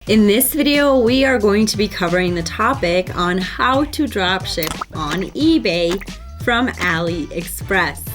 In this video, we are going to be covering the topic on how to dropship on eBay from Aliexpress.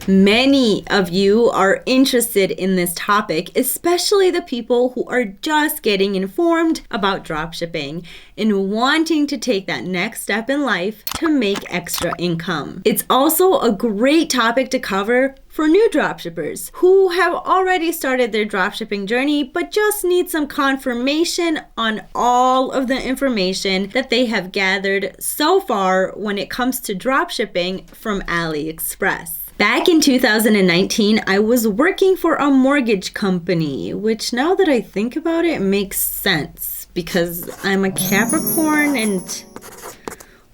Many of you are interested in this topic, especially the people who are just getting informed about dropshipping and wanting to take that next step in life to make extra income. It's also a great topic to cover for new dropshippers who have already started their dropshipping journey but just need some confirmation on all of the information that they have gathered so far when it comes to dropshipping from Aliexpress. Back in 2019, I was working for a mortgage company, which now that I think about it, makes sense because I'm a Capricorn and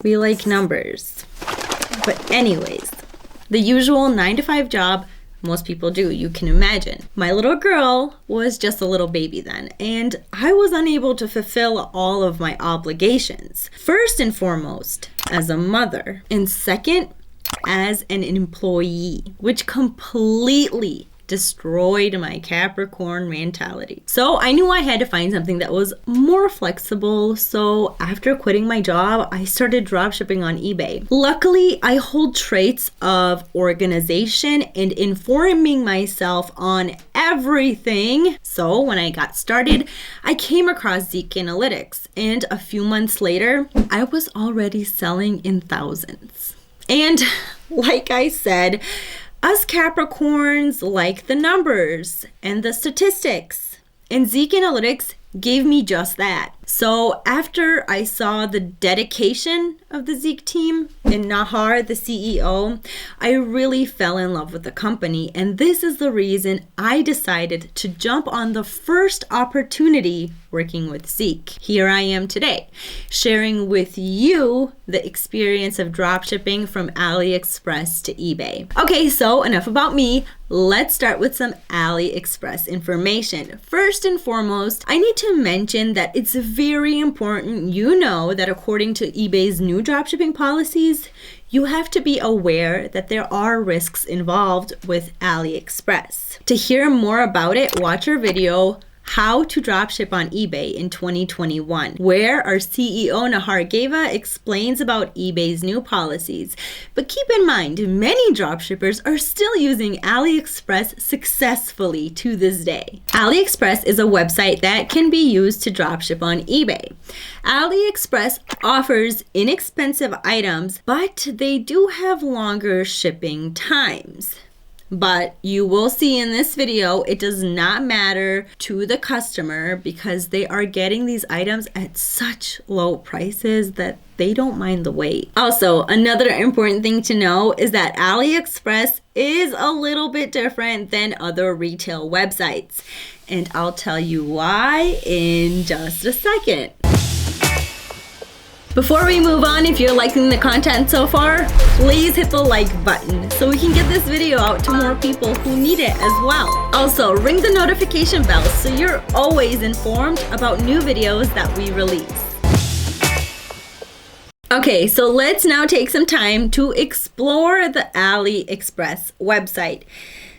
we like numbers. But anyways, the usual 9-to-5 job most people do, you can imagine. My little girl was just a little baby then, and I was unable to fulfill all of my obligations. First and foremost, as a mother, and second, as an employee, which completely destroyed my Capricorn mentality. So I knew I had to find something that was more flexible. So after quitting my job, I started dropshipping on eBay. Luckily, I hold traits of organization and informing myself on everything. So when I got started, I came across Zik Analytics, and a few months later, I was already selling in thousands. And like I said, us Capricorns like the numbers and the statistics, and Zik Analytics gave me just that. So after I saw the dedication of the Zik team and Nahar, the CEO, I really fell in love with the company. And this is the reason I decided to jump on the first opportunity working with Zik. Here I am today, sharing with you the experience of dropshipping from Aliexpress to eBay. Okay, so enough about me. Let's start with some Aliexpress information. First and foremost, I need to mention that it's very important you know that according to eBay's new dropshipping policies, you have to be aware that there are risks involved with Aliexpress. To hear more about it, watch our video, How to Dropship on eBay in 2021, where our CEO Nahar Geva explains about eBay's new policies. But keep in mind, many dropshippers are still using Aliexpress successfully to this day. Aliexpress is a website that can be used to dropship on eBay. Aliexpress offers inexpensive items, but they do have longer shipping times. But you will see in this video, it does not matter to the customer because they are getting these items at such low prices that they don't mind the wait. Also, another important thing to know is that Aliexpress is a little bit different than other retail websites. And I'll tell you why in just a second. Before we move on, if you're liking the content so far, please hit the like button so we can get this video out to more people who need it as well. Also, ring the notification bell so you're always informed about new videos that we release. Okay, so let's now take some time to explore the Aliexpress website.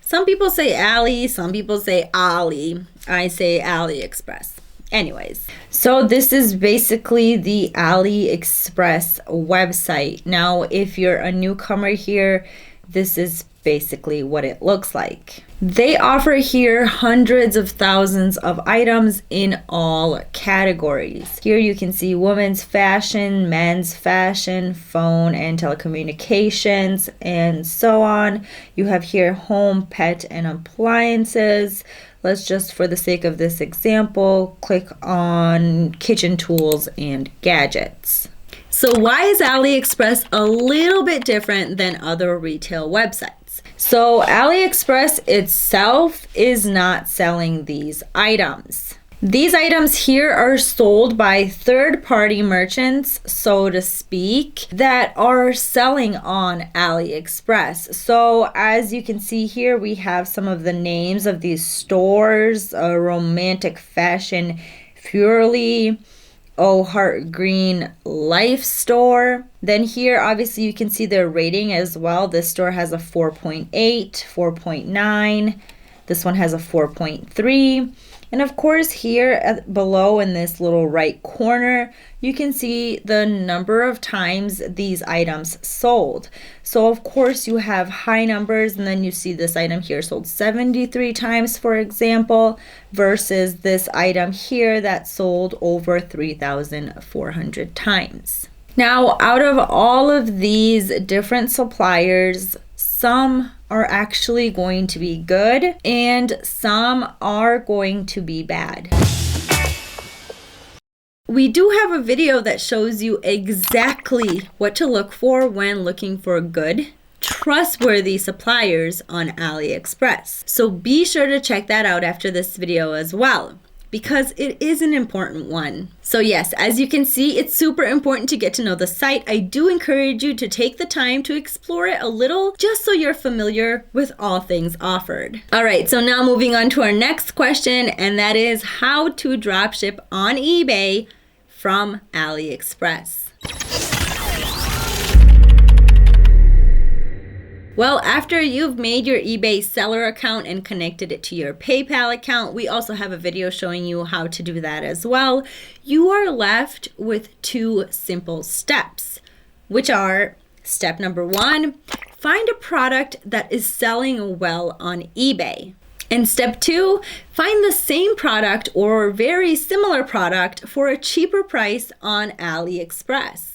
Some people say Ali, some people say Ali. I say Aliexpress. Anyways, so this is basically the Aliexpress website. Now, if you're a newcomer here, this is basically what it looks like. They offer here hundreds of thousands of items in all categories. Here you can see women's fashion, men's fashion, phone and telecommunications, and so on. You have here home, pet, and appliances. Let's just, for the sake of this example, click on kitchen tools and gadgets. So why is Aliexpress a little bit different than other retail websites? So Aliexpress itself is not selling these items. These items here are sold by third-party merchants, so to speak, that are selling on Aliexpress. So as you can see here, we have some of the names of these stores: Romantic Fashion, Purely, Oh Heart Green Life store. Then here, obviously, you can see their rating as well. This store has a 4.8, 4.9. This one has a 4.3. And of course, here below in this little right corner, you can see the number of times these items sold. So of course, you have high numbers, and then you see this item here sold 73 times, for example, versus this item here that sold over 3,400 times. Now, out of all of these different suppliers, some are actually going to be good and some are going to be bad. We do have a video that shows you exactly what to look for when looking for good, trustworthy suppliers on Aliexpress. So be sure to check that out after this video as well, because it is an important one. So yes, as you can see, it's super important to get to know the site. I do encourage you to take the time to explore it a little, just so you're familiar with all things offered. All right, so now moving on to our next question, and that is how to dropship on eBay from Aliexpress. Well, after you've made your eBay seller account and connected it to your PayPal account, we also have a video showing you how to do that as well. You are left with 2 simple steps, which are step number 1, find a product that is selling well on eBay. And step 2, find the same product or very similar product for a cheaper price on Aliexpress.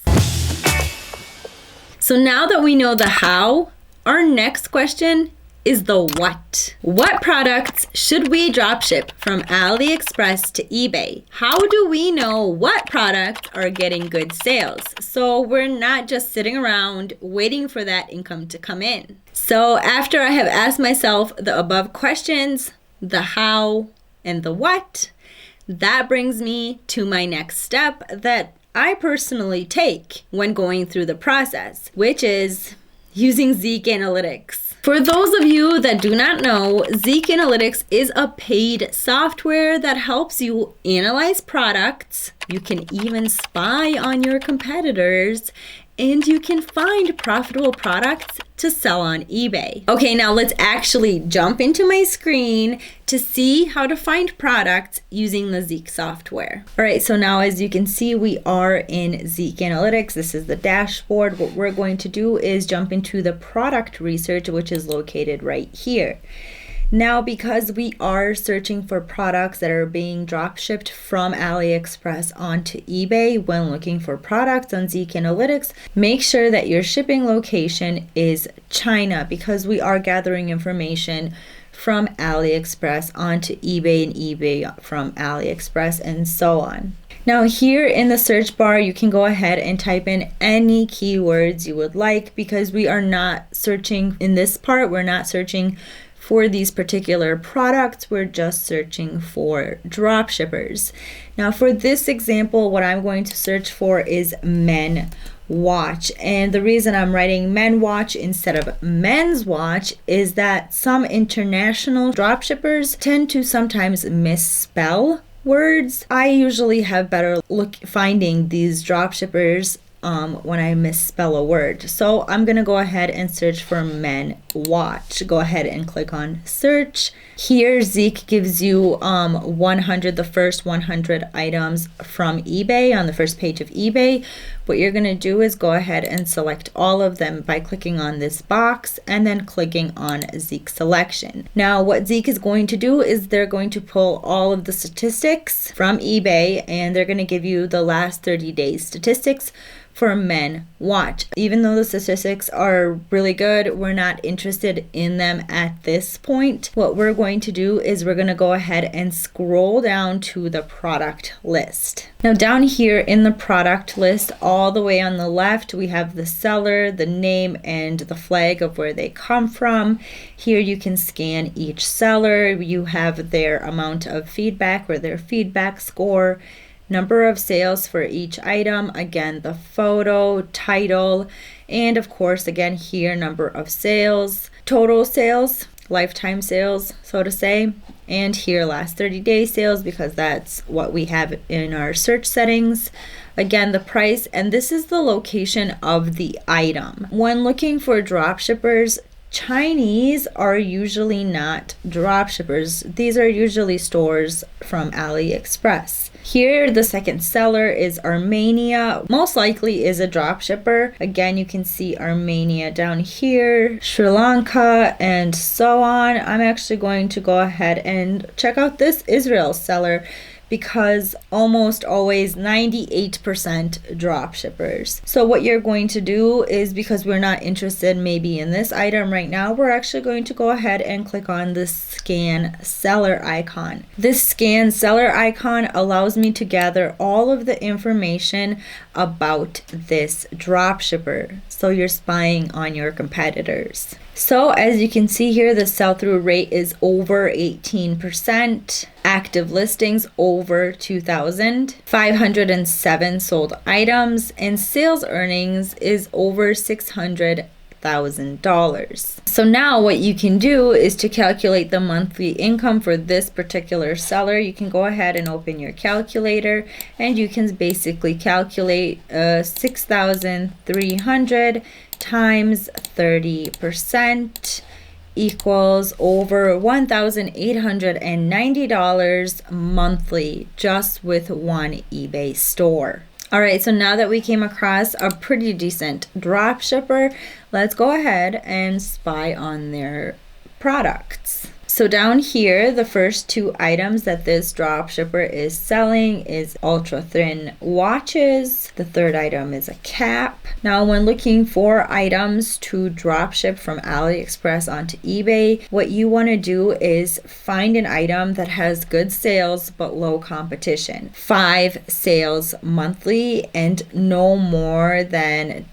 So now that we know the how, our next question is the what. What products should we dropship from Aliexpress to eBay? How do we know what products are getting good sales, so we're not just sitting around waiting for that income to come in? So after I have asked myself the above questions, the how and the what, that brings me to my next step that I personally take when going through the process, which is using Zik Analytics. For those of you that do not know, Zik Analytics is a paid software that helps you analyze products. You can even spy on your competitors, and you can find profitable products to sell on eBay. Okay, now let's actually jump into my screen to see how to find products using the Zik software. All right, so now as you can see, we are in Zik Analytics. This is the dashboard. What we're going to do is jump into the product research, which is located right here. Now, because we are searching for products that are being drop shipped from Aliexpress onto eBay when looking for products on Zik Analytics, make sure that your shipping location is China, because we are gathering information from Aliexpress onto eBay and eBay from Aliexpress and so on. Now here in the search bar, you can go ahead and type in any keywords you would like, because we are not searching in this part, we're not searching for these particular products, we're just searching for drop shippers. Now for this example, what I'm going to search for is men watch. And the reason I'm writing men watch instead of men's watch is that some international drop shippers tend to sometimes misspell words. I usually have better luck finding these drop shippers when I misspell a word. So I'm gonna go ahead and search for men watch. Go ahead and click on search. Here Zik gives you 100, the first 100 items from eBay on the first page of eBay. What you're gonna do is go ahead and select all of them by clicking on this box and then clicking on Zik selection. Now what Zik is going to do is they're going to pull all of the statistics from eBay, and they're gonna give you the last 30 days statistics for men watch. Even though the statistics are really good, we're not interested in them at this point. What we're going to do is we're going to go ahead and scroll down to the product list. Now down here in the product list, all the way on the left, we have the seller, the name, and the flag of where they come from. Here you can scan each seller. You have their amount of feedback or their feedback score, number of sales for each item, again the photo, title, and of course again here number of sales, total sales. lifetime sales, so to say. And here, last 30-day sales, because that's what we have in our search settings. Again, the price, and this is the location of the item. When looking for drop shippers, Chinese are usually not drop shippers. These are usually stores from Aliexpress. Here, the second seller is Armenia. Most likely is a drop shipper. Again, you can see Armenia down here, Sri Lanka, and so on. I'm actually going to go ahead and check out this Israel seller, because almost always 98% drop shippers. So what you're going to do is, because we're not interested maybe in this item right now, we're actually going to go ahead and click on the scan seller icon. This scan seller icon allows me to gather all of the information about this drop shipper. So you're spying on your competitors. So as you can see here, the sell-through rate is over 18%. Active listings over 2,000. 507 sold items, and sales earnings is over $600,000. So now what you can do is to calculate the monthly income for this particular seller. You can go ahead and open your calculator, and you can basically calculate 6,300 times 30% equals over $1,890 monthly, just with one eBay store. All right, so now that we came across a pretty decent drop shipper, let's go ahead and spy on their products. So down here, the first two items that this drop shipper is selling is ultra thin watches. The third item is a cap. Now, when looking for items to drop ship from AliExpress onto eBay, what you want to do is find an item that has good sales but low competition. 5 sales monthly and no more than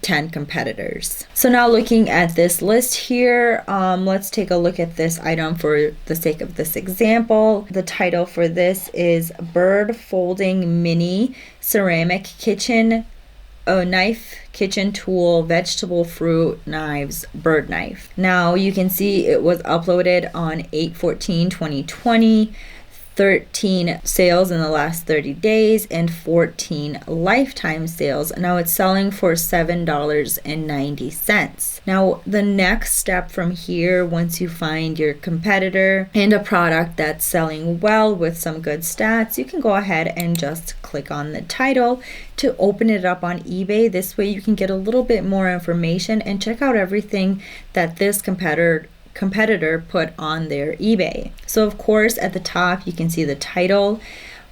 10 competitors. So now looking at this list here, let's take a look at this item for the sake of this example. The title for this is Bird Folding Mini Ceramic Kitchen Knife, Kitchen Tool, Vegetable Fruit Knives, Bird Knife. Now you can see it was uploaded on 8/14/2020. 13 sales in the last 30 days and 14 lifetime sales. Now it's selling for $7.90. Now the next step from here, once you find your competitor and a product that's selling well with some good stats, you can go ahead and just click on the title to open it up on eBay. This way you can get a little bit more information and check out everything that this competitor put on their eBay. So of course at the top you can see the title,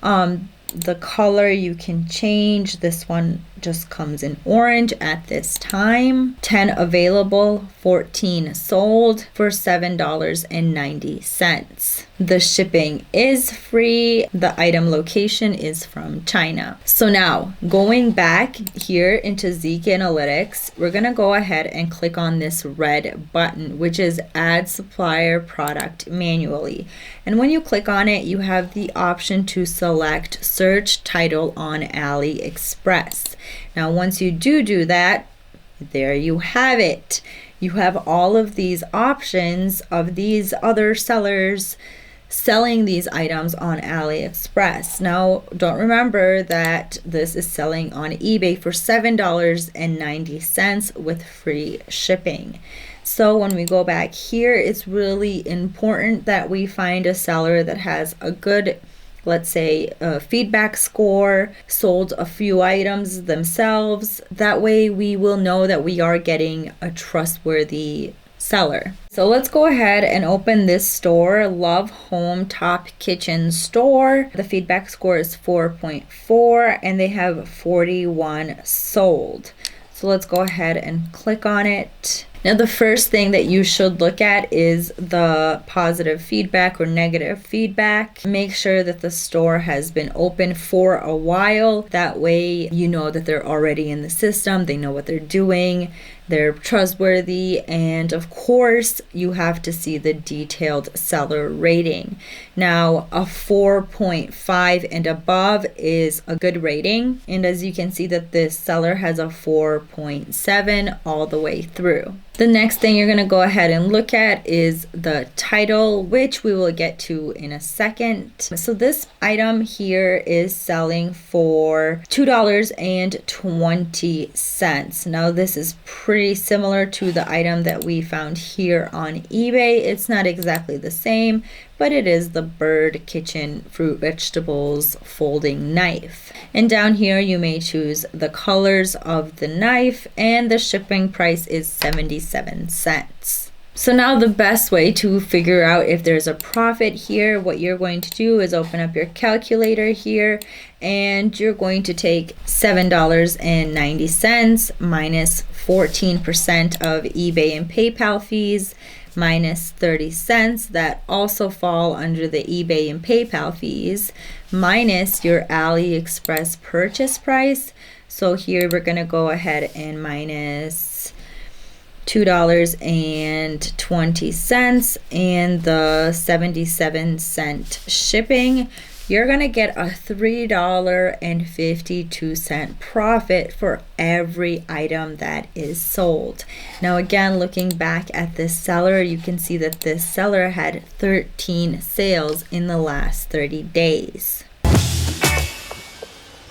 the color you can change. This one just comes in orange at this time. 10 available, 14 sold for $7.90. The shipping is free. The item location is from China. So now going back here into Zik Analytics, we're gonna go ahead and click on this red button, which is Add Supplier Product Manually. And when you click on it, you have the option to select Search Title on AliExpress. Now, once you do that, there you have it. You have all of these options of these other sellers selling these items on AliExpress. Now, don't remember that this is selling on eBay for $7.90 with free shipping. So when we go back here, it's really important that we find a seller that has a good, let's say, a feedback score, sold a few items themselves. That way we will know that we are getting a trustworthy seller. So let's go ahead and open this store, Love Home Top Kitchen Store. The feedback score is 4.4 and they have 41 sold. So let's go ahead and click on it. Now the first thing that you should look at is the positive feedback or negative feedback. Make sure that the store has been open for a while. That way you know that they're already in the system, they know what they're doing, they're trustworthy, and of course you have to see the detailed seller rating. Now a 4.5 and above is a good rating, and as you can see that this seller has a 4.7 all the way through. The next thing you're going to go ahead and look at is the title, which we will get to in a second. So this item here is selling for $2.20. Now this is pretty similar to the item that we found here on eBay. It's not exactly the same, but it is the Bird Kitchen Fruit Vegetables Folding Knife. And down here you may choose the colors of the knife, and the shipping price is 77 cents. So now the best way to figure out if there's a profit here, what you're going to do is open up your calculator here, and you're going to take $7.90 minus 14% of eBay and PayPal fees, minus 30 cents that also fall under the eBay and PayPal fees, minus your Aliexpress purchase price. So here we're going to go ahead and minus $2.20 and the 77-cent shipping. You're going to get a $3.52 profit for every item that is sold. Now again, looking back at this seller, you can see that this seller had 13 sales in the last 30 days.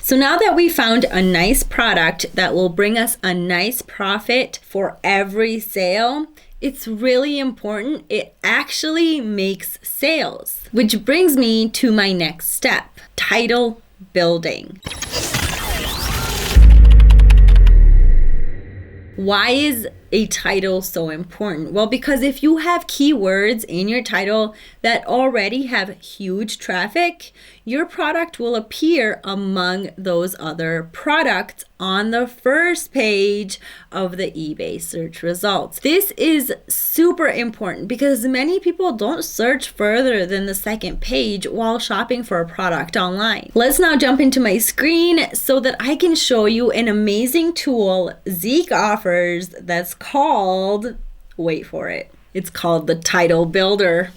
So now that we found a nice product that will bring us a nice profit for every sale, it's really important it actually makes sales. Which brings me to my next step, title building. Why is a title so important? Well, because if you have keywords in your title that already have huge traffic, your product will appear among those other products on the first page of the eBay search results. This is super important because many people don't search further than the second page while shopping for a product online. Let's now jump into my screen so that I can show you an amazing tool Zik offers that's called, wait for it, it's called the Title Builder.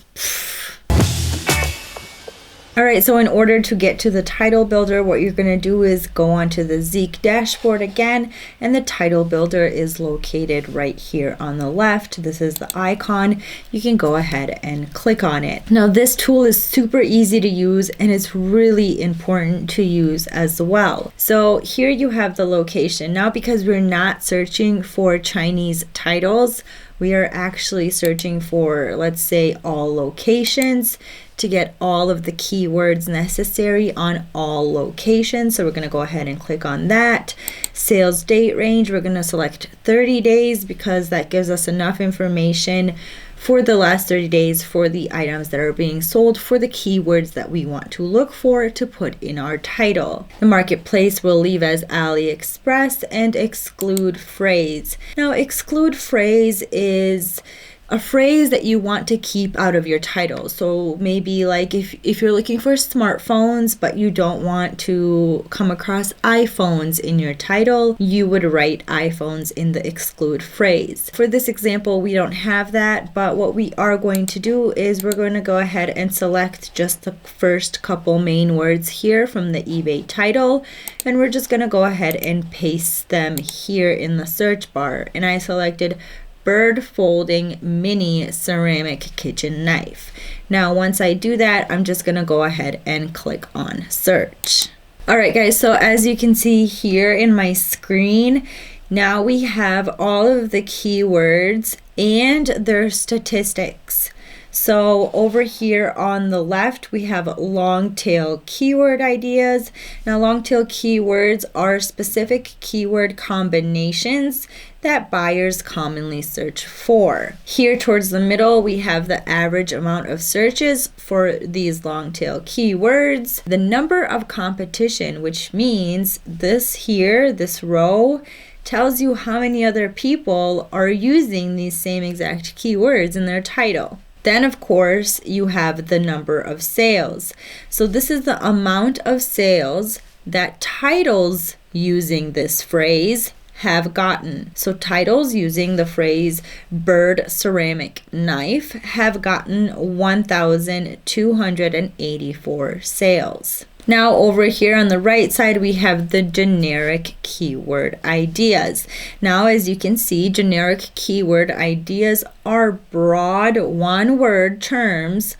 All right, so in order to get to the title builder, what you're going to do is go onto the Zik dashboard again, and the title builder is located right here on the left. This is the icon. You can go ahead and click on it. Now, this tool is super easy to use, and it's really important to use as well. So here you have the location. Now, because we're not searching for Chinese titles, we are actually searching for, let's say, all locations to get all of the keywords necessary on all locations. So we're going to go ahead and click on that. Sales date range, we're going to select 30 days because that gives us enough information for the last 30 days for the items that are being sold for the keywords that we want to look for to put in our title. The marketplace will leave as Aliexpress and exclude phrase. Now, exclude phrase is a phrase that you want to keep out of your title. So maybe like if you're looking for smartphones but you don't want to come across iPhones in your title, you would write iPhones in the exclude phrase. For this example, we don't have that, but what we are going to do is we're going to go ahead and select just the first couple main words here from the eBay title, and we're just going to go ahead and paste them here in the search bar. And I selected Bird Folding Mini Ceramic Kitchen Knife. Now, once I do that, I'm just going to go ahead and click on search. All right, guys, so as you can see here in my screen, now we have all of the keywords and their statistics. So over here on the left, we have long tail keyword ideas. Now, long tail keywords are specific keyword combinations that buyers commonly search for. Here towards the middle, we have the average amount of searches for these long tail keywords, the number of competition, which means this here, this row, tells you how many other people are using these same exact keywords in their title. Then, of course, you have the number of sales. So this is the amount of sales that titles using this phrase have gotten. So titles using the phrase bird ceramic knife have gotten 1,284 sales. Now over here on the right side, we have the generic keyword ideas. Now, as you can see, generic keyword ideas are broad one-word terms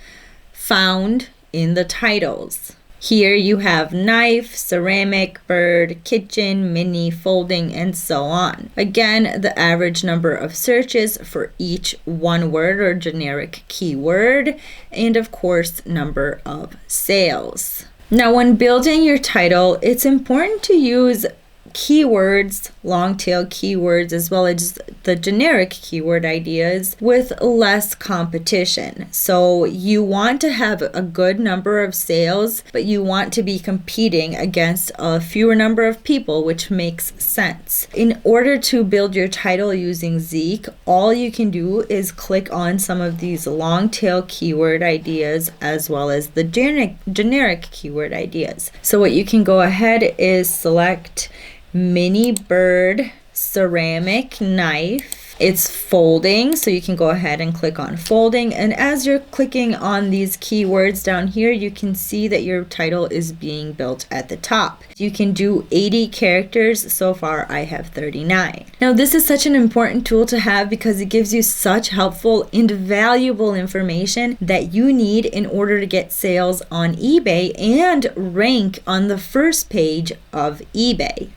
found in the titles. Here you have knife, ceramic, bird, kitchen, mini, folding, and so on. Again, the average number of searches for each one word or generic keyword, and of course, number of sales. Now, when building your title, it's important to use keywords, long tail keywords, as well as the generic keyword ideas with less competition. So you want to have a good number of sales, but you want to be competing against a fewer number of people, which makes sense. In order to build your title using Zik, all you can do is click on some of these long tail keyword ideas as well as the generic keyword ideas. So what you can go ahead is select mini, bird, ceramic, knife. It's folding, so you can go ahead and click on folding. And as you're clicking on these keywords down here, you can see that your title is being built at the top. You can do 80 characters. So far, I have 39. Now, this is such an important tool to have because it gives you such helpful and valuable information that you need in order to get sales on eBay and rank on the first page of eBay.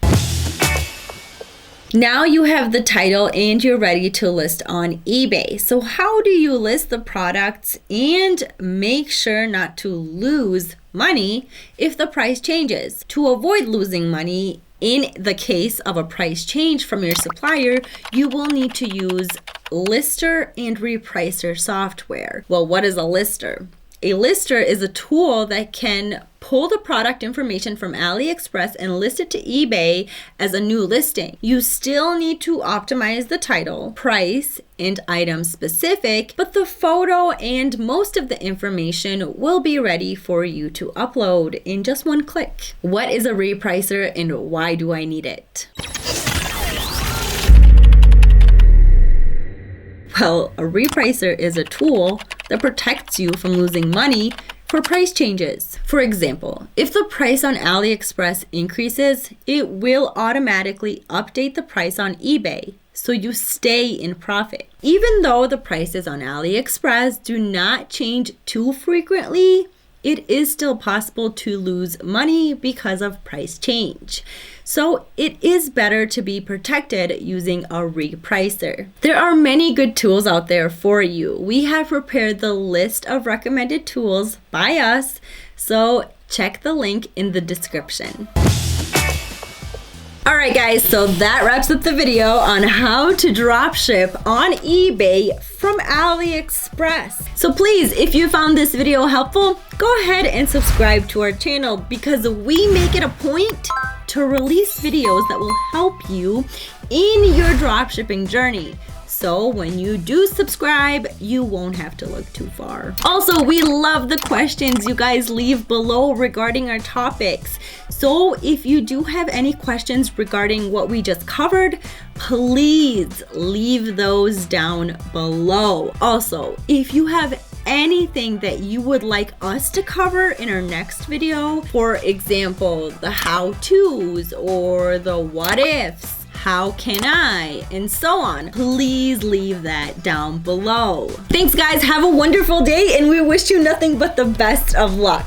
Now you have the title and you're ready to list on eBay. So how do you list the products and make sure not to lose money if the price changes? To avoid losing money in the case of a price change from your supplier, you will need to use lister and repricer software. Well, what is a lister? A lister is a tool that can pull the product information from Aliexpress and list it to eBay as a new listing. You still need to optimize the title, price, and item specific, but the photo and most of the information will be ready for you to upload in just one click. What is a repricer and why do I need it? Well, a repricer is a tool that protects you from losing money for price changes. For example, if the price on AliExpress increases, it will automatically update the price on eBay, so you stay in profit. Even though the prices on AliExpress do not change too frequently, it is still possible to lose money because of price change. So it is better to be protected using a repricer. There are many good tools out there for you. We have prepared the list of recommended tools by us, so check the link in the description. Alright guys, so that wraps up the video on how to dropship on eBay from AliExpress. So please, if you found this video helpful, go ahead and subscribe to our channel because we make it a point to release videos that will help you in your dropshipping journey. So when you do subscribe, you won't have to look too far. Also, we love the questions you guys leave below regarding our topics. So if you do have any questions regarding what we just covered, please leave those down below. Also, if you have anything that you would like us to cover in our next video, for example, the how-tos or the what-ifs, how can I, and so on, please leave that down below. Thanks guys, have a wonderful day, and we wish you nothing but the best of luck.